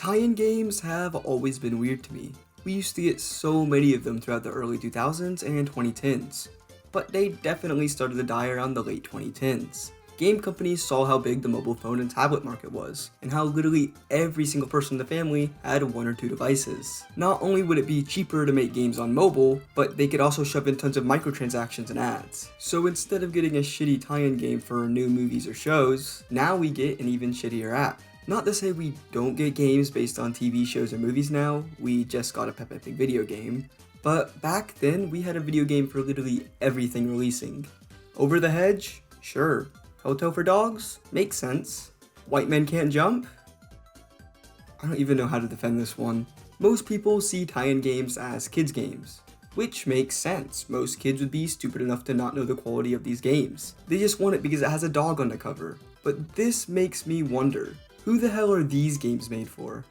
Tie-in games have always been weird to me. We used to get so many of them throughout the early 2000s and 2010s, but they definitely started to die around the late 2010s. Game companies saw how big the mobile phone and tablet market was, and how literally every single person in the family had one or two devices. Not only would it be cheaper to make games on mobile, but they could also shove in tons of microtransactions and ads. So instead of getting a shitty tie-in game for new movies or shows, now we get an even shittier app. Not to say we don't get games based on TV shows or movies now, we just got a Peppa Pig video game. But back then, we had a video game for literally everything releasing. Over the Hedge? Sure. Hotel for Dogs? Makes sense. White Men Can't Jump? I don't even know how to defend this one. Most people see tie-in games as kids' games, which makes sense. Most kids would be stupid enough to not know the quality of these games. They just want it because it has a dog on the cover. But this makes me wonder, who the hell are these games made for?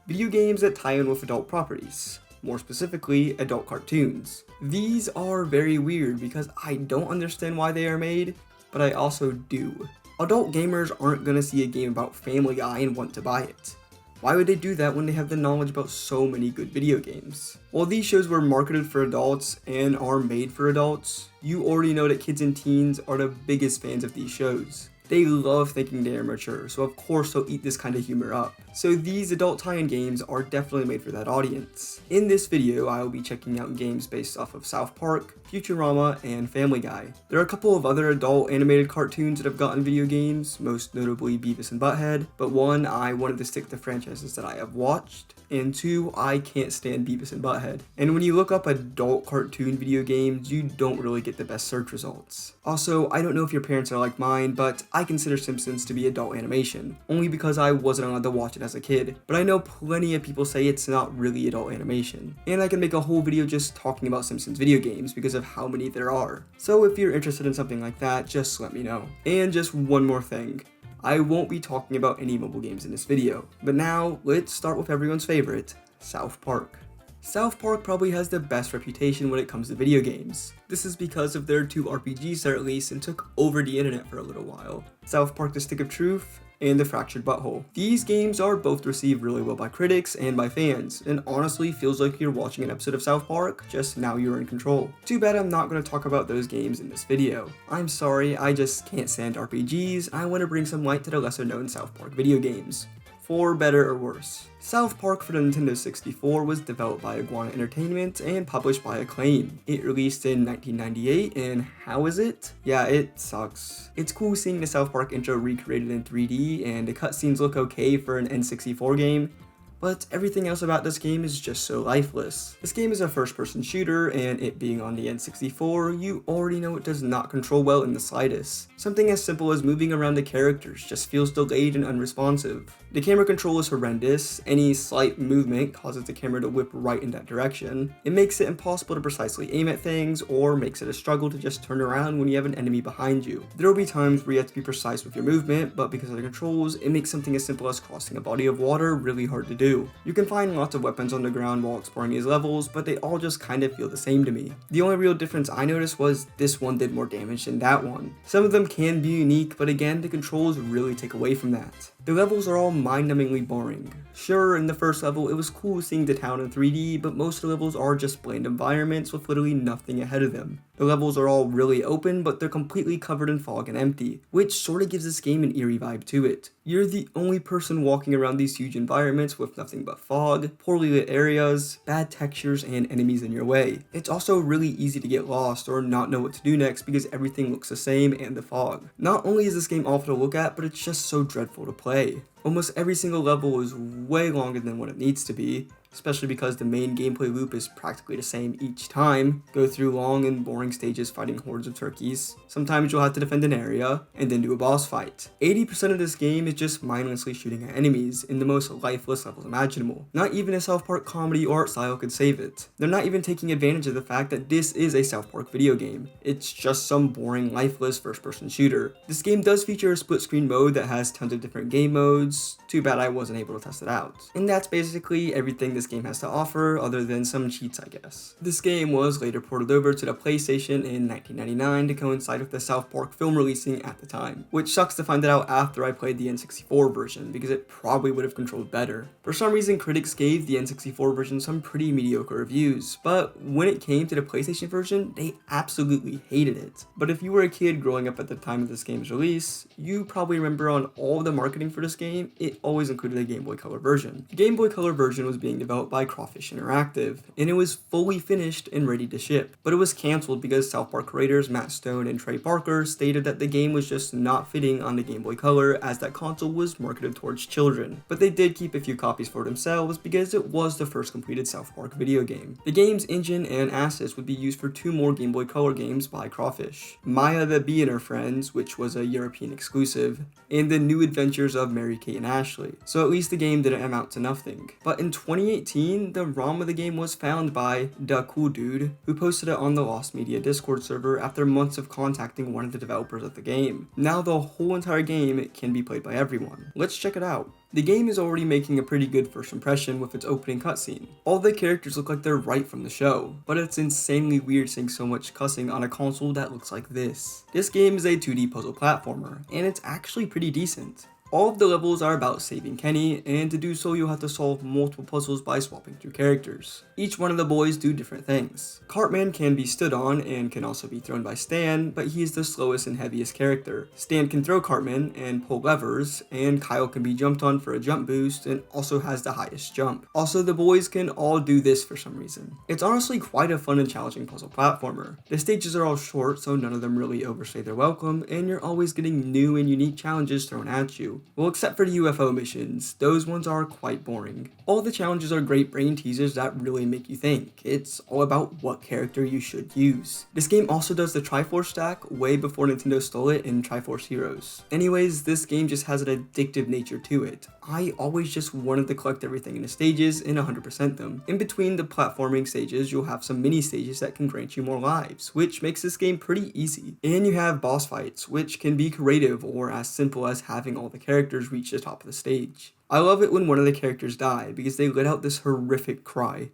Video games that tie in with adult properties. More specifically, adult cartoons. These are very weird because I don't understand why they are made, but I also do. Adult gamers aren't gonna see a game about Family Guy and want to buy it. Why would they do that when they have the knowledge about so many good video games? While these shows were marketed for adults and are made for adults, you already know that kids and teens are the biggest fans of these shows. They love thinking they are mature, so of course they'll eat this kind of humor up. So these adult tie-in games are definitely made for that audience. In this video, I will be checking out games based off of South Park, Futurama, and Family Guy. There are a couple of other adult animated cartoons that have gotten video games, most notably Beavis and Butthead, but one, I wanted to stick to franchises that I have watched, and two, I can't stand Beavis and Butthead. And when you look up adult cartoon video games, you don't really get the best search results. Also, I don't know if your parents are like mine, but I consider Simpsons to be adult animation, only because I wasn't allowed to watch it as a kid, but I know plenty of people say it's not really adult animation. And I can make a whole video just talking about Simpsons video games because of how many there are. So if you're interested in something like that, just let me know. And just one more thing. I won't be talking about any mobile games in this video, but now let's start with everyone's favorite, South Park. South Park probably has the best reputation when it comes to video games. This is because of their two RPGs that released and took over the internet for a little while. South Park: The Stick of Truth and The Fractured Butthole. These games are both received really well by critics and by fans, and honestly feels like you're watching an episode of South Park, just now you're in control. Too bad I'm not going to talk about those games in this video. I'm sorry, I just can't stand RPGs, I want to bring some light to the lesser known South Park video games. For better or worse. South Park for the Nintendo 64 was developed by Iguana Entertainment and published by Acclaim. It released in 1998, and how is it? Yeah, it sucks. It's cool seeing the South Park intro recreated in 3D, and the cutscenes look okay for an N64 game, but everything else about this game is just so lifeless. This game is a first-person shooter, and it being on the N64, you already know it does not control well in the slightest. Something as simple as moving around the characters just feels delayed and unresponsive. The camera control is horrendous, any slight movement causes the camera to whip right in that direction. It makes it impossible to precisely aim at things, or makes it a struggle to just turn around when you have an enemy behind you. There will be times where you have to be precise with your movement, but because of the controls, it makes something as simple as crossing a body of water really hard to do. You can find lots of weapons on the ground while exploring these levels, but they all just kind of feel the same to me. The only real difference I noticed was this one did more damage than that one. Some of them can be unique, but again, the controls really take away from that. The levels are all mind-numbingly boring. Sure, in the first level, it was cool seeing the town in 3D, but most of the levels are just bland environments with literally nothing ahead of them. The levels are all really open, but they're completely covered in fog and empty, which sort of gives this game an eerie vibe to it. You're the only person walking around these huge environments with nothing but fog, poorly lit areas, bad textures, and enemies in your way. It's also really easy to get lost or not know what to do next because everything looks the same and the fog. Not only is this game awful to look at, but it's just so dreadful to play. Almost every single level is way longer than what it needs to be, especially because the main gameplay loop is practically the same each time. Go through long and boring stages fighting hordes of turkeys. Sometimes you'll have to defend an area, and then do a boss fight. 80% of this game is just mindlessly shooting at enemies in the most lifeless levels imaginable. Not even a South Park comedy or art style could save it. They're not even taking advantage of the fact that this is a South Park video game. It's just some boring, lifeless first-person shooter. This game does feature a split-screen mode that has tons of different game modes. Too bad I wasn't able to test it out. And that's basically everything this game has to offer other than some cheats, I guess. This game was later ported over to the PlayStation in 1999 to coincide with the South Park film releasing at the time, which sucks to find it out after I played the N64 version because it probably would have controlled better. For some reason, critics gave the N64 version some pretty mediocre reviews, but when it came to the PlayStation version, they absolutely hated it. But if you were a kid growing up at the time of this game's release, you probably remember on all the marketing for this game, it always included a Game Boy Color version. The Game Boy Color version was being developed by Crawfish Interactive, and it was fully finished and ready to ship, but it was cancelled because South Park creators Matt Stone and Trey Parker stated that the game was just not fitting on the Game Boy Color as that console was marketed towards children. But they did keep a few copies for themselves because it was the first completed South Park video game. The game's engine and assets would be used for 2 more Game Boy Color games by Crawfish: Maya the Bee and Her Friends, which was a European exclusive, and The New Adventures of Mary Kate and Ashley. So at least the game didn't amount to nothing. But in 2018, the ROM of the game was found by Da Cool Dude, who posted it on the Lost Media Discord server after months of contacting one of the developers of the game. Now the whole entire game can be played by everyone. Let's check it out. The game is already making a pretty good first impression with its opening cutscene. All the characters look like they're right from the show, but it's insanely weird seeing so much cussing on a console that looks like this. This game is a 2D puzzle platformer, and it's actually pretty decent. All of the levels are about saving Kenny, and to do so you'll have to solve multiple puzzles by swapping through characters. Each one of the boys do different things. Cartman can be stood on and can also be thrown by Stan, but he's the slowest and heaviest character. Stan can throw Cartman and pull levers, and Kyle can be jumped on for a jump boost and also has the highest jump. Also, the boys can all do this for some reason. It's honestly quite a fun and challenging puzzle platformer. The stages are all short, so none of them really overstay their welcome, and you're always getting new and unique challenges thrown at you. Well, except for the UFO missions, those ones are quite boring. All the challenges are great brain teasers that really make you think. It's all about what character you should use. This game also does the Triforce stack way before Nintendo stole it in Triforce Heroes. Anyways, this game just has an addictive nature to it. I always just wanted to collect everything in the stages and 100% them. In between the platforming stages, you'll have some mini stages that can grant you more lives, which makes this game pretty easy. And you have boss fights, which can be creative or as simple as having all the characters reach the top of the stage. I love it when one of the characters die because they let out this horrific cry.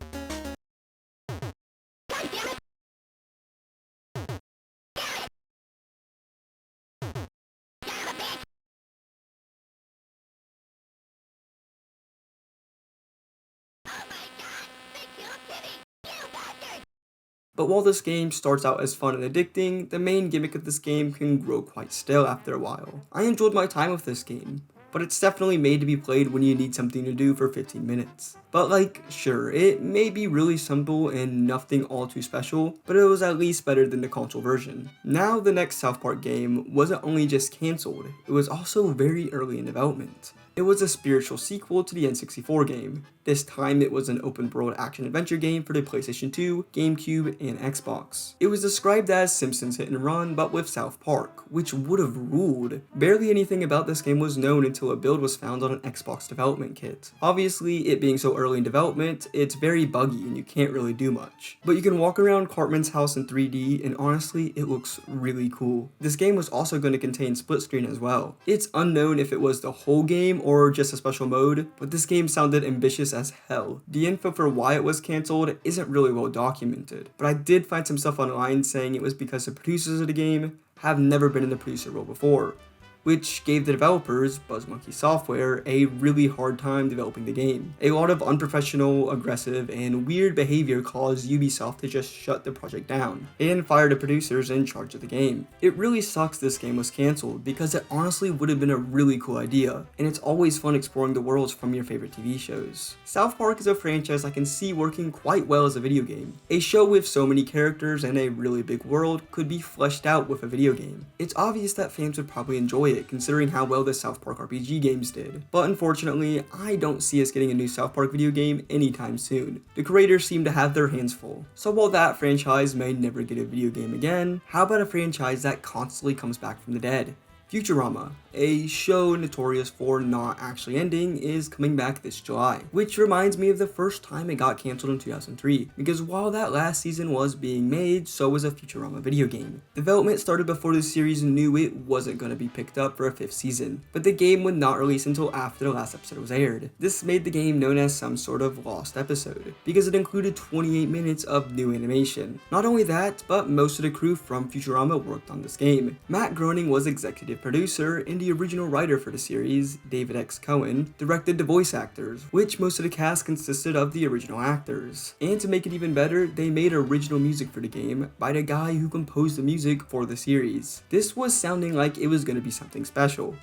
But while this game starts out as fun and addicting, the main gimmick of this game can grow quite stale after a while. I enjoyed my time with this game, but it's definitely made to be played when you need something to do for 15 minutes. But like, sure, it may be really simple and nothing all too special, but it was at least better than the console version. Now the next South Park game wasn't only just cancelled, it was also very early in development. It was a spiritual sequel to the N64 game. This time it was an open-world action-adventure game for the PlayStation 2, GameCube, and Xbox. It was described as Simpsons Hit and Run, but with South Park, which would have ruled. Barely anything about this game was known until a build was found on an Xbox development kit. Obviously, it being so early in development, it's very buggy and you can't really do much. But you can walk around Cartman's house in 3D, and honestly, it looks really cool. This game was also going to contain split screen as well. It's unknown if it was the whole game or just a special mode, but this game sounded ambitious as hell. The info for why it was cancelled isn't really well documented, but I did find some stuff online saying it was because the producers of the game have never been in the producer role before, which gave the developers, BuzzMonkey Software, a really hard time developing the game. A lot of unprofessional, aggressive, and weird behavior caused Ubisoft to just shut the project down and fire the producers in charge of the game. It really sucks this game was cancelled because it honestly would have been a really cool idea, and it's always fun exploring the worlds from your favorite TV shows. South Park is a franchise I can see working quite well as a video game. A show with so many characters and a really big world could be fleshed out with a video game. It's obvious that fans would probably enjoy it considering how well the South Park RPG games did. But unfortunately, I don't see us getting a new South Park video game anytime soon. The creators seem to have their hands full. So while that franchise may never get a video game again, how about a franchise that constantly comes back from the dead? Futurama, a show notorious for not actually ending, is coming back this July, which reminds me of the first time it got cancelled in 2003, because while that last season was being made, so was a Futurama video game. Development started before the series knew it wasn't going to be picked up for a 5th season, but the game would not release until after the last episode was aired. This made the game known as some sort of lost episode, because it included 28 minutes of new animation. Not only that, but most of the crew from Futurama worked on this game. Matt Groening was executive producer, and the original writer for the series, David X. Cohen, directed the voice actors, which most of the cast consisted of the original actors. And to make it even better, they made original music for the game by the guy who composed the music for the series. This was sounding like it was going to be something special.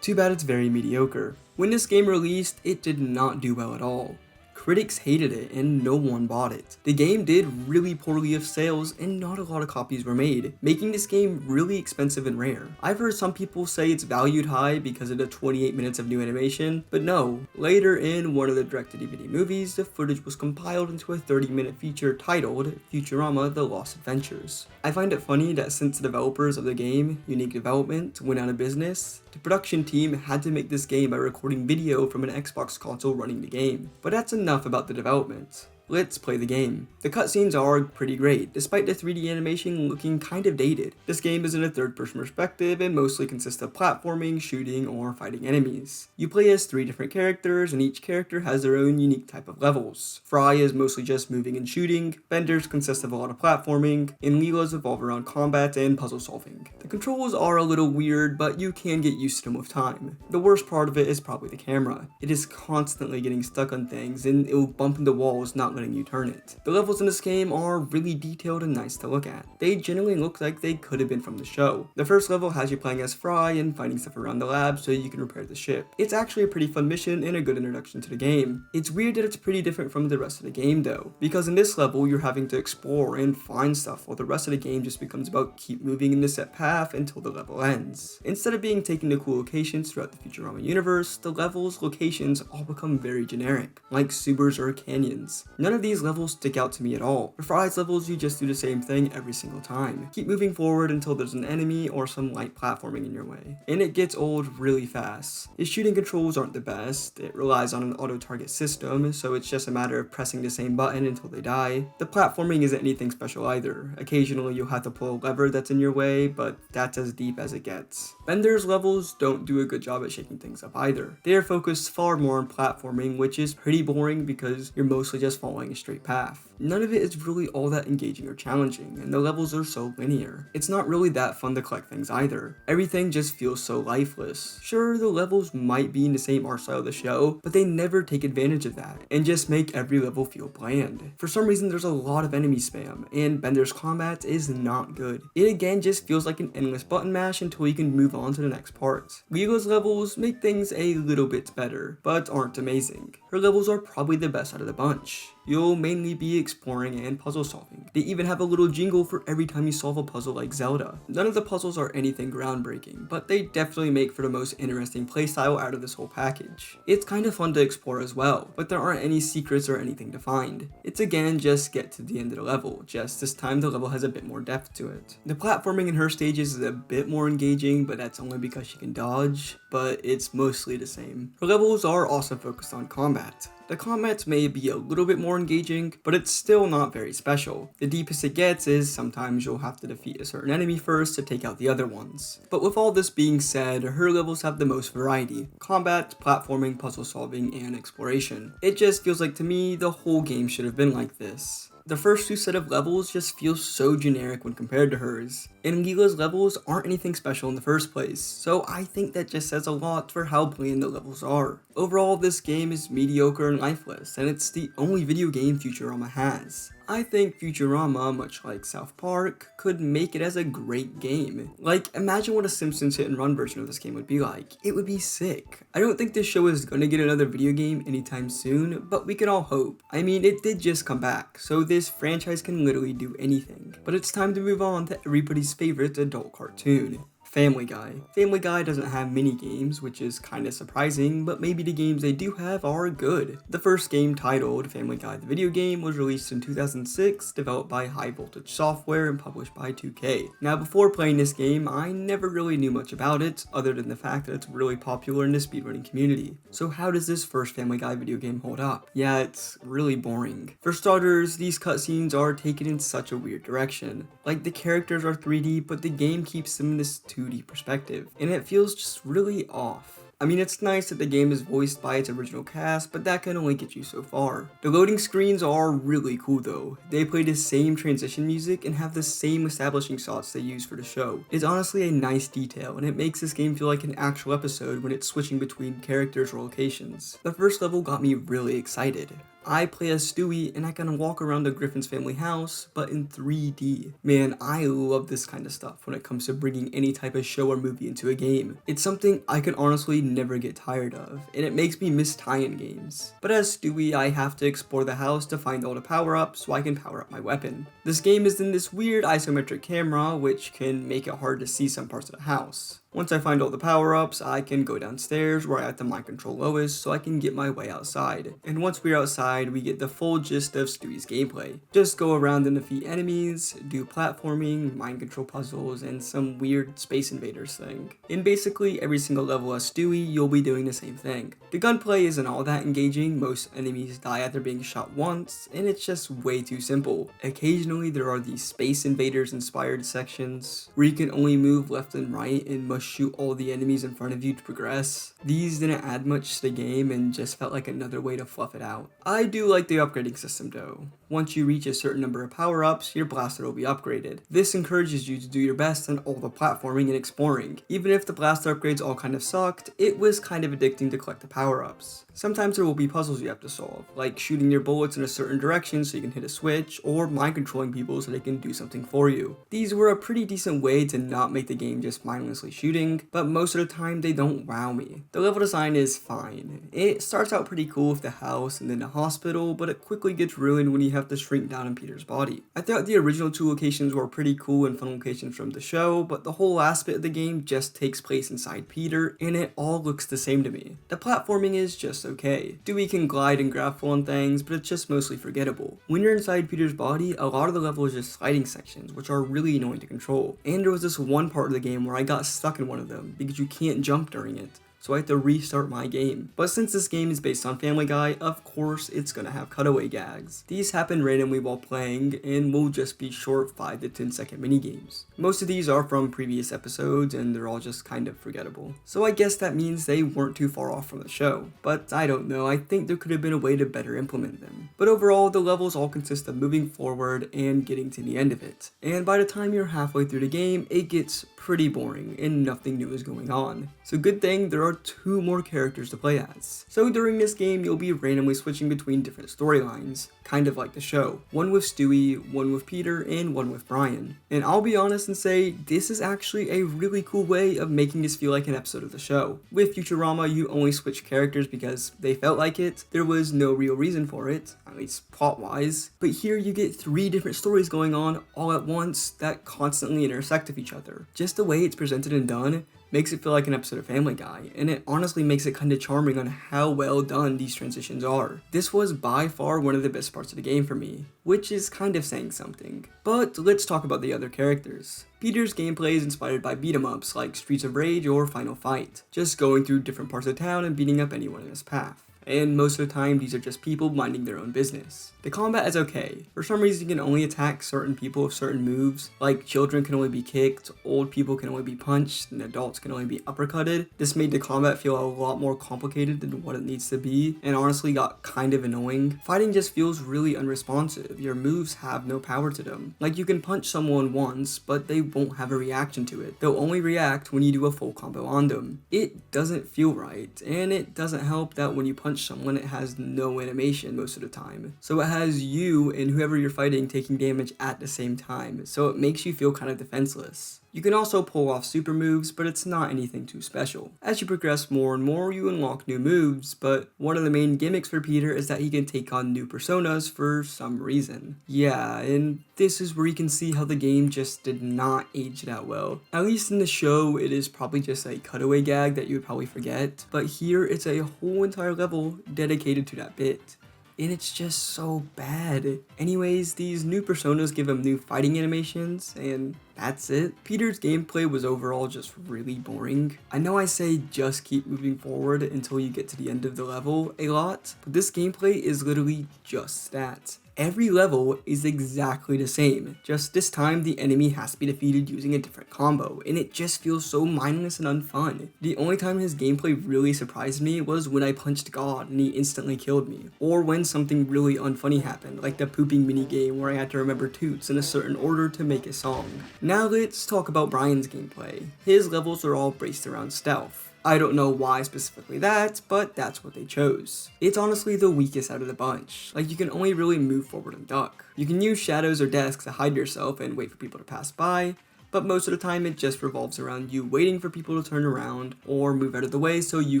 Too bad it's very mediocre. When this game released, it did not do well at all. Critics hated it and no one bought it. The game did really poorly of sales and not a lot of copies were made, making this game really expensive and rare. I've heard some people say it's valued high because of the 28 minutes of new animation, but no. Later in one of the direct-to-DVD movies, the footage was compiled into a 30-minute feature titled Futurama: The Lost Adventures. I find it funny that since the developers of the game, Unique Development, went out of business, the production team had to make this game by recording video from an Xbox console running the game. But that's enough about the development. Let's play the game. The cutscenes are pretty great, despite the 3D animation looking kind of dated. This game is in a third-person perspective and mostly consists of platforming, shooting, or fighting enemies. You play as 3 different characters, and each character has their own unique type of levels. Fry is mostly just moving and shooting, Bender's consist of a lot of platforming, and Leela's revolve around combat and puzzle solving. The controls are a little weird, but you can get used to them with time. The worst part of it is probably the camera. It is constantly getting stuck on things, and it will bump into walls not letting you turn it. The levels in this game are really detailed and nice to look at. They generally look like they could have been from the show. The first level has you playing as Fry and finding stuff around the lab so you can repair the ship. It's actually a pretty fun mission and a good introduction to the game. It's weird that it's pretty different from the rest of the game though, because in this level you're having to explore and find stuff while the rest of the game just becomes about keep moving in the set path until the level ends. Instead of being taken to cool locations throughout the Futurama universe, the levels' locations all become very generic, like sewers or canyons. None of these levels stick out to me at all. For Fry's levels, you just do the same thing every single time. Keep moving forward until there's an enemy or some light platforming in your way. And it gets old really fast. His shooting controls aren't the best. It relies on an auto-target system, so it's just a matter of pressing the same button until they die. The platforming isn't anything special either. Occasionally you'll have to pull a lever that's in your way, but that's as deep as it gets. Bender's levels don't do a good job at shaking things up either. They are focused far more on platforming, which is pretty boring because you're mostly just following a straight path. None of it is really all that engaging or challenging, and the levels are so linear. It's not really that fun to collect things either. Everything just feels so lifeless. Sure, the levels might be in the same art style of the show, but they never take advantage of that, and just make every level feel bland. For some reason, there's a lot of enemy spam, and Bender's combat is not good. It again just feels like an endless button mash until you can move on to the next part. Leela's levels make things a little bit better, but aren't amazing. Her levels are probably the best out of the bunch. You'll mainly be exploring and puzzle solving. They even have a little jingle for every time you solve a puzzle like Zelda. None of the puzzles are anything groundbreaking, but they definitely make for the most interesting playstyle out of this whole package. It's kind of fun to explore as well, but there aren't any secrets or anything to find. It's again just get to the end of the level, just this time the level has a bit more depth to it. The platforming in her stages is a bit more engaging, but that's only because she can dodge, but it's mostly the same. Her levels are also focused on combat. The combat may be a little bit more engaging, but it's still not very special. The deepest it gets is sometimes you'll have to defeat a certain enemy first to take out the other ones. But with all this being said, her levels have the most variety: combat, platforming, puzzle solving, and exploration. It just feels like to me the whole game should have been like this. The first 2 set of levels just feel so generic when compared to hers, and Leela's levels aren't anything special in the first place, so I think that just says a lot for how bland the levels are. Overall, this game is mediocre and lifeless, and it's the only video game Futurama has. I think Futurama, much like South Park, could make it as a great game. Like, imagine what a Simpsons hit and run version of this game would be like. It would be sick. I don't think this show is gonna get another video game anytime soon, but we can all hope. I mean, it did just come back, so this franchise can literally do anything. But it's time to move on to everybody's favorite adult cartoon, Family Guy. Family Guy doesn't have many games, which is kinda surprising, but maybe the games they do have are good. The first game, titled Family Guy the Video Game, was released in 2006, developed by High Voltage Software and published by 2K. Now, before playing this game, I never really knew much about it, other than the fact that it's really popular in the speedrunning community. So how does this first Family Guy video game hold up? Yeah, it's really boring. For starters, these cutscenes are taken in such a weird direction. Like, the characters are 3D, but the game keeps them in this 2D perspective, and it feels just really off. I mean, it's nice that the game is voiced by its original cast, but that can only get you so far. The loading screens are really cool though. They play the same transition music and have the same establishing shots they use for the show. It's honestly a nice detail, and it makes this game feel like an actual episode when it's switching between characters or locations. The first level got me really excited. I play as Stewie and I can walk around the Griffin's family house, but in 3D. Man, I love this kind of stuff when it comes to bringing any type of show or movie into a game. It's something I can honestly never get tired of, and it makes me miss tie-in games. But as Stewie, I have to explore the house to find all the power-ups so I can power up my weapon. This game is in this weird isometric camera, which can make it hard to see some parts of the house. Once I find all the power-ups, I can go downstairs where I have to mind control Lois so I can get my way outside. And once we're outside, we get the full gist of Stewie's gameplay. Just go around and defeat enemies, do platforming, mind control puzzles, and some weird Space Invaders thing. In basically every single level as Stewie, you'll be doing the same thing. The gunplay isn't all that engaging, most enemies die after being shot once, and it's just way too simple. Occasionally there are these Space Invaders inspired sections where you can only move left and right and must shoot all the enemies in front of you to progress. These didn't add much to the game and just felt like another way to fluff it out. I do like the upgrading system though. Once you reach a certain number of power-ups, your blaster will be upgraded. This encourages you to do your best on all the platforming and exploring. Even if the blaster upgrades all kind of sucked, it was kind of addicting to collect the power-ups. Sometimes there will be puzzles you have to solve, like shooting your bullets in a certain direction so you can hit a switch, or mind controlling people so they can do something for you. These were a pretty decent way to not make the game just mindlessly shooting, but most of the time they don't wow me. The level design is fine. It starts out pretty cool with the house and then the hospital, but it quickly gets ruined when you have to shrink down in Peter's body. I thought the original two locations were pretty cool and fun locations from the show, but the whole last bit of the game just takes place inside Peter, and it all looks the same to me. The platforming is just okay. Stewie can glide and grapple on things, but it's just mostly forgettable. When you're inside Peter's body, a lot of the level is just sliding sections, which are really annoying to control. And there was this one part of the game where I got stuck in one of them, because you can't jump during it. So I had to restart my game. But since this game is based on Family Guy, of course it's gonna have cutaway gags. These happen randomly while playing and will just be short 5 to 10 second minigames. Most of these are from previous episodes and they're all just kind of forgettable. So I guess that means they weren't too far off from the show. But I don't know, I think there could have been a way to better implement them. But overall, the levels all consist of moving forward and getting to the end of it. And by the time you're halfway through the game, it gets pretty boring and nothing new is going on. So good thing there are 2 more characters to play as. So during this game, you'll be randomly switching between different storylines, kind of like the show. One with Stewie, one with Peter, and one with Brian. And I'll be honest and say, this is actually a really cool way of making this feel like an episode of the show. With Futurama, you only switch characters because they felt like it. There was no real reason for it, at least plot-wise. But here you get 3 different stories going on all at once that constantly intersect with each other. Just the way it's presented and done makes it feel like an episode of Family Guy, and it honestly makes it kinda charming on how well done these transitions are. This was by far one of the best parts of the game for me, which is kind of saying something. But let's talk about the other characters. Peter's gameplay is inspired by beat-em-ups like Streets of Rage or Final Fight, just going through different parts of town and beating up anyone in his path. And most of the time, these are just people minding their own business. The combat is okay. For some reason, you can only attack certain people with certain moves, like children can only be kicked, old people can only be punched, and adults can only be uppercutted. This made the combat feel a lot more complicated than what it needs to be, and honestly got kind of annoying. Fighting just feels really unresponsive. Your moves have no power to them. Like, you can punch someone once, but they won't have a reaction to it. They'll only react when you do a full combo on them. It doesn't feel right, and it doesn't help that when you punch someone, it has no animation most of the time. So it has you and whoever you're fighting taking damage at the same time, so it makes you feel kind of defenseless. You can also pull off super moves, but it's not anything too special. As you progress more and more, you unlock new moves, but one of the main gimmicks for Peter is that he can take on new personas for some reason. Yeah, and this is where you can see how the game just did not age that well. At least in the show, it is probably just a cutaway gag that you would probably forget, but here it's a whole entire level dedicated to that bit. And it's just so bad. Anyways, these new personas give him new fighting animations, and that's it. Peter's gameplay was overall just really boring. I know I say just keep moving forward until you get to the end of the level a lot, but this gameplay is literally just that. Every level is exactly the same, just this time the enemy has to be defeated using a different combo, and it just feels so mindless and unfun. The only time his gameplay really surprised me was when I punched God and he instantly killed me, or when something really unfunny happened, like the pooping minigame where I had to remember toots in a certain order to make a song. Now let's talk about Brian's gameplay. His levels are all based around stealth. I don't know why specifically that, but that's what they chose. It's honestly the weakest out of the bunch. Like, you can only really move forward and duck. You can use shadows or desks to hide yourself and wait for people to pass by, but most of the time it just revolves around you waiting for people to turn around or move out of the way so you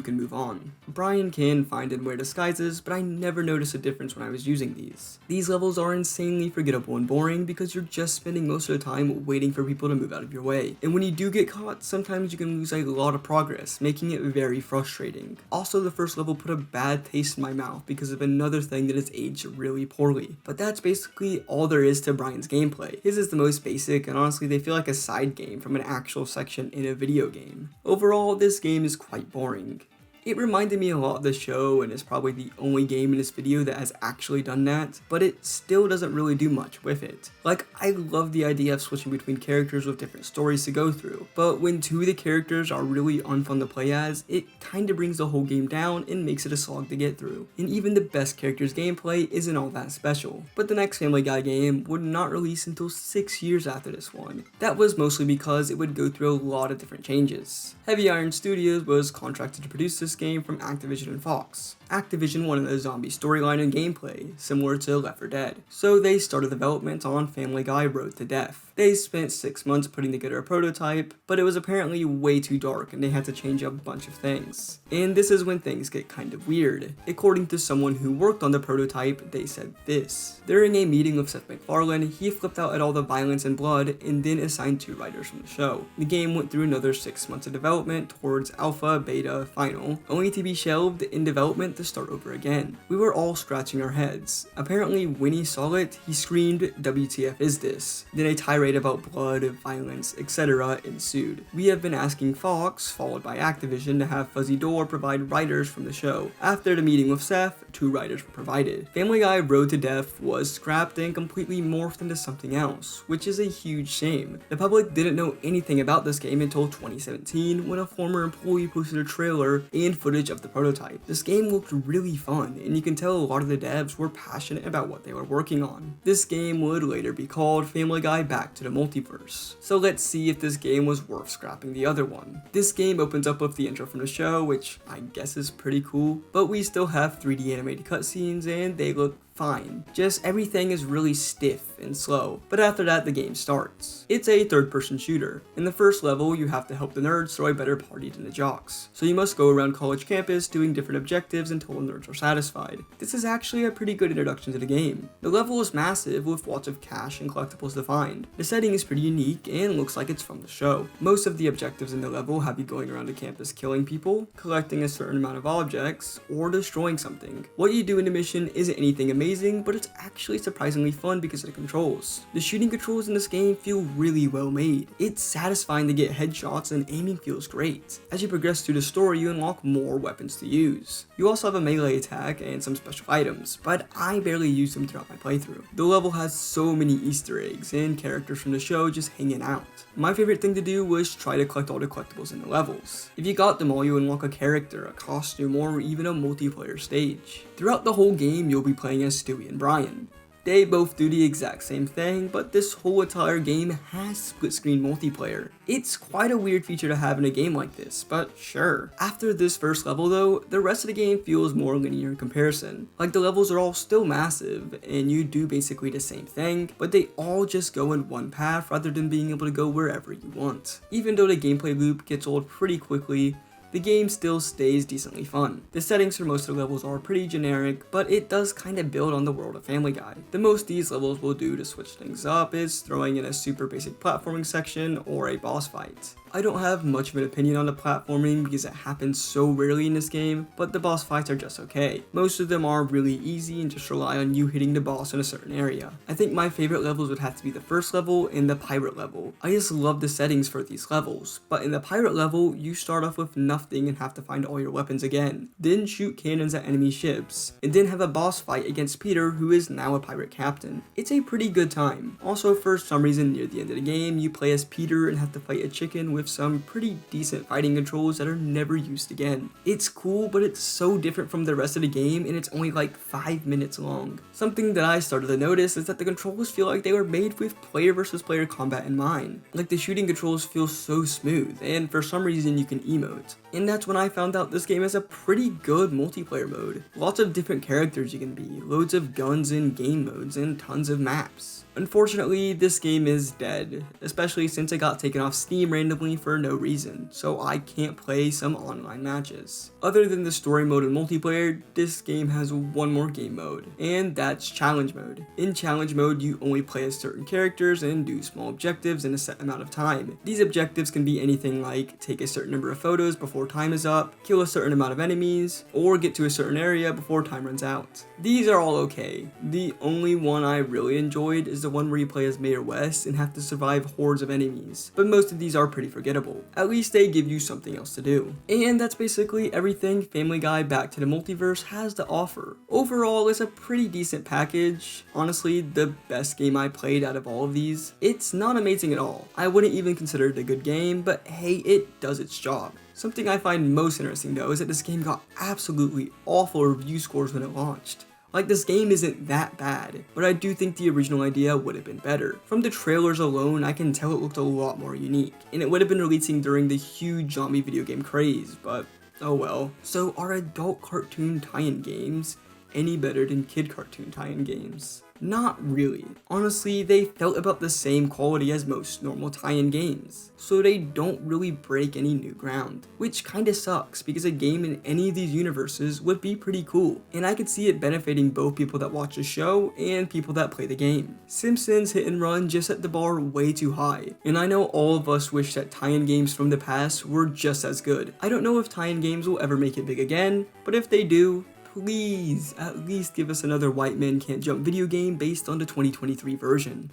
can move on. Brian can find and wear disguises, but I never noticed a difference when I was using these. These levels are insanely forgettable and boring because you're just spending most of the time waiting for people to move out of your way. And when you do get caught, sometimes you can lose a lot of progress, making it very frustrating. Also, the first level put a bad taste in my mouth because of another thing that has aged really poorly. But that's basically all there is to Brian's gameplay. His is the most basic, and honestly they feel like a side game from an actual section in a video game. Overall, this game is quite boring. It reminded me a lot of the show and is probably the only game in this video that has actually done that, but it still doesn't really do much with it. Like, I love the idea of switching between characters with different stories to go through, but when two of the characters are really unfun to play as, it kinda brings the whole game down and makes it a slog to get through. And even the best character's gameplay isn't all that special. But the next Family Guy game would not release until 6 years after this one. That was mostly because it would go through a lot of different changes. Heavy Iron Studios was contracted to produce this game from Activision and Fox. Activision wanted a zombie storyline and gameplay, similar to Left 4 Dead, so they started development on Family Guy Road to Death. They spent 6 months putting together a prototype, but it was apparently way too dark and they had to change a bunch of things. And this is when things get kind of weird. According to someone who worked on the prototype, they said this. During a meeting with Seth MacFarlane, he flipped out at all the violence and blood and then assigned 2 writers from the show. The game went through another 6 months of development towards alpha, beta, final, only to be shelved in development to start over again. We were all scratching our heads. Apparently when he saw it, he screamed, "WTF is this?" Then a tirade about blood, violence, etc. ensued. We have been asking Fox, followed by Activision, to have Fuzzy Door provide writers from the show. After the meeting with Seth, 2 writers were provided. Family Guy Road to Death was scrapped and completely morphed into something else, which is a huge shame. The public didn't know anything about this game until 2017 when a former employee posted a trailer and footage of the prototype. This game looked really fun, and you can tell a lot of the devs were passionate about what they were working on. This game would later be called Family Guy Back to the Multiverse. So let's see if this game was worth scrapping the other one. This game opens up with the intro from the show, which I guess is pretty cool, but we still have 3D animated cutscenes and they look fine. Just everything is really stiff and slow, but after that the game starts. It's a third-person shooter. In the first level, you have to help the nerds throw a better party than the jocks. So you must go around college campus doing different objectives until the nerds are satisfied. This is actually a pretty good introduction to the game. The level is massive with lots of cash and collectibles to find. The setting is pretty unique and looks like it's from the show. Most of the objectives in the level have you going around the campus killing people, collecting a certain amount of objects, or destroying something. What you do in the mission isn't anything amazing, but it's actually surprisingly fun because of the controls. The shooting controls in this game feel really well made. It's satisfying to get headshots and aiming feels great. As you progress through the story, you unlock more weapons to use. You also have a melee attack and some special items, but I barely used them throughout my playthrough. The level has so many Easter eggs and characters from the show just hanging out. My favorite thing to do was try to collect all the collectibles in the levels. If you got them all, you unlock a character, a costume, or even a multiplayer stage. Throughout the whole game, you'll be playing as Stewie and Brian. They both do the exact same thing, but this whole entire game has split screen multiplayer. It's quite a weird feature to have in a game like this, but sure. After this first level though, the rest of the game feels more linear in comparison. Like the levels are all still massive, and you do basically the same thing, but they all just go in one path rather than being able to go wherever you want. Even though the gameplay loop gets old pretty quickly, the game still stays decently fun. The settings for most of the levels are pretty generic, but it does kinda build on the world of Family Guy. The most these levels will do to switch things up is throwing in a super basic platforming section or a boss fight. I don't have much of an opinion on the platforming because it happens so rarely in this game, but the boss fights are just okay. Most of them are really easy and just rely on you hitting the boss in a certain area. I think my favorite levels would have to be the first level and the pirate level. I just love the settings for these levels, but in the pirate level, you start off with nothing and have to find all your weapons again, then shoot cannons at enemy ships, and then have a boss fight against Peter, who is now a pirate captain. It's a pretty good time. Also, for some reason near the end of the game, you play as Peter and have to fight a chicken with some pretty decent fighting controls that are never used again. It's cool, but it's so different from the rest of the game, and it's only like 5 minutes long. Something that I started to notice is that the controls feel like they were made with player versus player combat in mind. Like the shooting controls feel so smooth, and for some reason you can emote. And that's when I found out this game has a pretty good multiplayer mode. Lots of different characters you can be, loads of guns and game modes, and tons of maps. Unfortunately, this game is dead, especially since it got taken off Steam randomly for no reason, so I can't play some online matches. Other than the story mode and multiplayer, this game has one more game mode, and that's challenge mode. In challenge mode, you only play as certain characters and do small objectives in a set amount of time. These objectives can be anything like take a certain number of photos before time is up, kill a certain amount of enemies, or get to a certain area before time runs out. These are all okay. The only one I really enjoyed is the one where you play as Mayor West and have to survive hordes of enemies, but most of these are pretty forgettable. At least they give you something else to do. And that's basically everything Family Guy Back to the Multiverse has to offer. Overall, it's a pretty decent package. Honestly, the best game I played out of all of these. It's not amazing at all. I wouldn't even consider it a good game, but hey, it does its job. Something I find most interesting though is that this game got absolutely awful review scores when it launched. Like, this game isn't that bad, but I do think the original idea would have been better. From the trailers alone, I can tell it looked a lot more unique, and it would have been releasing during the huge zombie video game craze, but oh well. So are adult cartoon tie-in games any better than kid cartoon tie-in games? Not really. Honestly, they felt about the same quality as most normal tie-in games, so they don't really break any new ground, which kinda sucks because a game in any of these universes would be pretty cool, and I could see it benefiting both people that watch the show and people that play the game. Simpsons Hit and Run just set the bar way too high, and I know all of us wish that tie-in games from the past were just as good. I don't know if tie-in games will ever make it big again, but if they do, please, at least give us another White Men Can't Jump video game based on the 2023 version.